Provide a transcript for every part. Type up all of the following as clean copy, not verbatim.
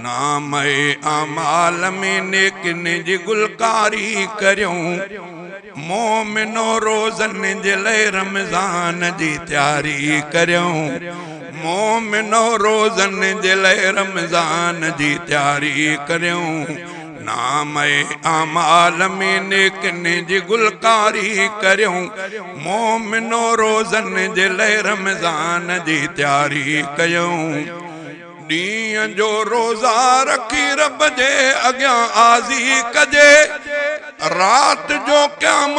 नाम अमाल में नेकिन जी गुलकारी करूं मोमिनो रोज़न जे लाइ रमज़ान जी तैयारी करूं मोमिनो रोज़न जे लाइ रमज़ान जी तैयारी करूं नाम अमाल में नेकिन जी गुलकारी करूं मोमिनो रोज़न जे लाइ रमज़ान जी तैयारी कयूं ॾींहं जो रोज़ा रखी रब जे अॻियां आज़ी कजे रात जो क़याम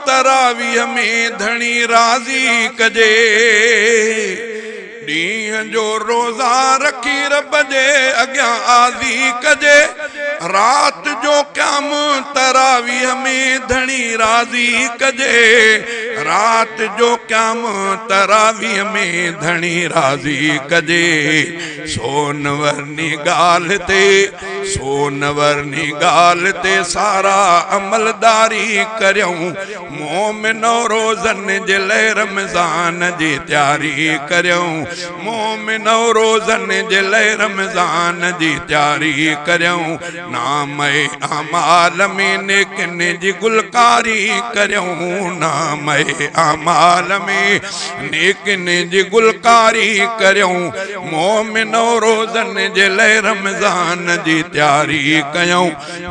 तरावीह में धणी राज़ी कजे ॾींहं जो रोज़ा रखी रब जे अॻियां आज़ी कजे रात जो क़याम तरावीह में धणी राज़ी कजे रात जो क़याम तरावीह में धणी राज़ी कजे सोनवरनी ॻाल्हि ते सारा अमलदारी करूं मोमिनो रोज़न जे लाइ रमज़ान जी तैयारी करूं मोमिनो रोज़न जे लाइ रमज़ान जी तैयारी करूं नाम अमाल में नेकिन जी गुलकारी करूं नाम अमाल में नेकिन जी गुलकारी करूं मोमिनो रोज़न जे लाइ रमज़ान जी तैयारी कयूं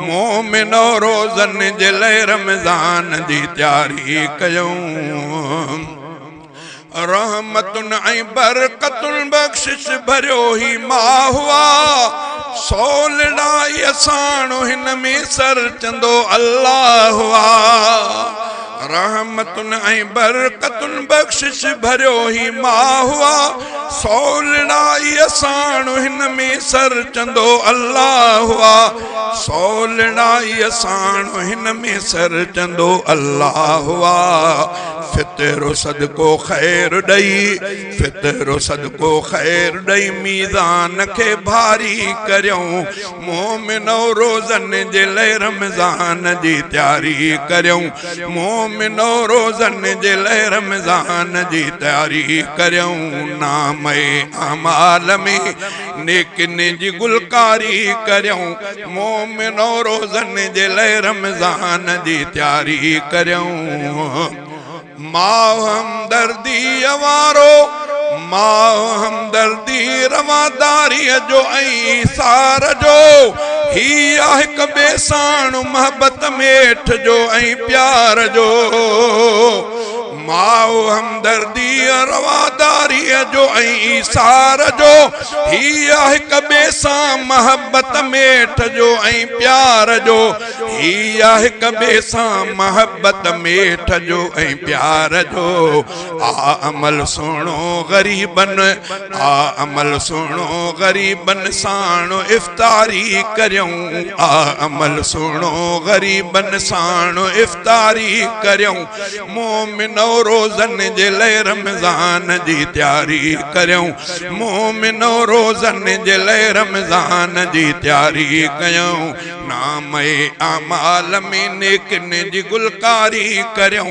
मोमिनो रोज़न जे लाइ रमज़ान जी तैयारी कयूं रहमतुन ऐं बरकतुन बख्शिश भरियो ही माह हुआ सोलड़ाई असाणो हिन में सर चंदो अल्लाह हुआ रहमतुन ऐं बरकतुन बख्शिश भरियो ही माह हुआ सोलड़ाई असाणो हिन में सर चंदो अल्लाह हुआ सोलड़ाई असाणो हिन में सर चंदो अल्लाह हुआ फितरो सदको खैर ॾई मीज़ान खे भारी करूं मोमिनो रोज़न जे लाइ रमज़ान जी तैयारी करूं मोमिनो रोज़न जे लाइ रमज़ान जी तैयारी करूं नाम अमाल में नेकिन जी गुलकारी करूं मोमिनो रोज़न जे लाइ रमज़ान जी तैयारी करूं मां हमदर्दी रवादारी जो ऐं सार जो ही आहे हिक ॿिए साण मोहब्बत मेठ जो ऐं प्यार जो माओ हमदर्दी रवादारी जो ऐं सार जो ही आहे हिक ॿिए सां मोहब्बत मेठ जो ऐं प्यार जो ही आहे हिक ॿिए सां मोहब्बत मेठ जो ऐं प्यार जो आ अमल सुहिणो ग़रीबन साण इफ़्तारी करूं आ अमल सुहिणो ग़रीबन साण इफ़्तारी करूं मोमिनो रोज़न जे लाइ रमज़ान जी तैयारी करूं मोमिनो रोज़न जे लाइ रमज़ान जी तैयारी कयूं नाम अमाल में नेकिन जी गुलकारी करूं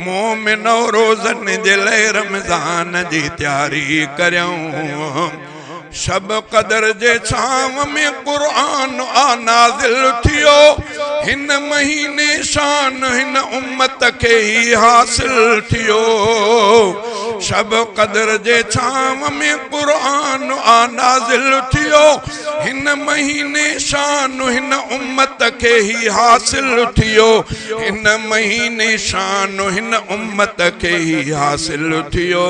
मोमिनो रोज़न जे लाइ रमज़ान जी तैयारी करूं शब कदर जे छांव में क़ुरान आ नाज़िल थियो हिन महीने शान हिन उम्मत के ही हासिल थियो शब कदर जे छांव में क़ुरान आ नाज़िल थियो हिन महीने शान हिन उम्मत के ही हासिल थियो हिन महीने शान हिन उम्मत के ही हासिल थियो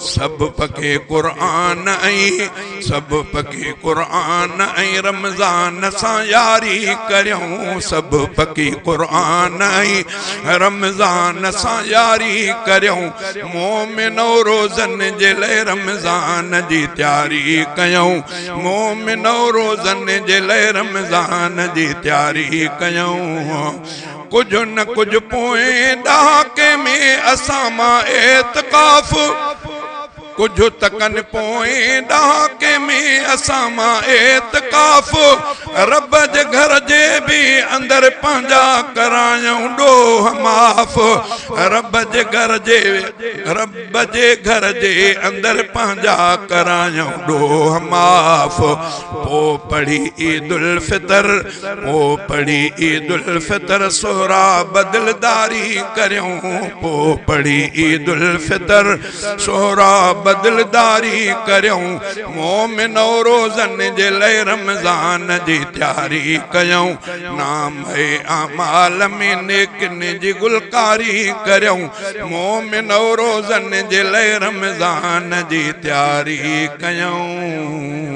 सब पके क़ुरान ऐं रमज़ान सां यारी करूं सब पकी क़ुरान ऐं रमज़ान सां यारी करूं मोमिनो रोज़न जे लाइ रमज़ान जी तैयारी कयूं मोमिनो रोज़न जे लाइ रमज़ान जी तैयारी कयूं कुछ न कुछ पोएं ॾहाके में असां मां एतिकाफ़ कुछ तकन पोएं ॾहाके में असां मां एतिकाफ़ रब जे घर जे भी अंदर पंहिंजा करायूं ॾोह माफ़ रब जे घर जे अंदर पंहिंजा करायूं ॾोह माफ़ पोइ पढ़ी ईद उल फितर पोइ पढ़ी ईद उल फितर सोहराब दिलदारी करियूं पोइ पढ़ी ईद उल फितर सोहराब दिलदारी करियूं मोमिनो रोज़नि जे लाइ रमज़ान जी तयारी कयूं नाम अमाल में नेकिन जी गुलकारी करियूं मोमिनो रोज़नि जे लाइ रमज़ान जी तयारी कयूं।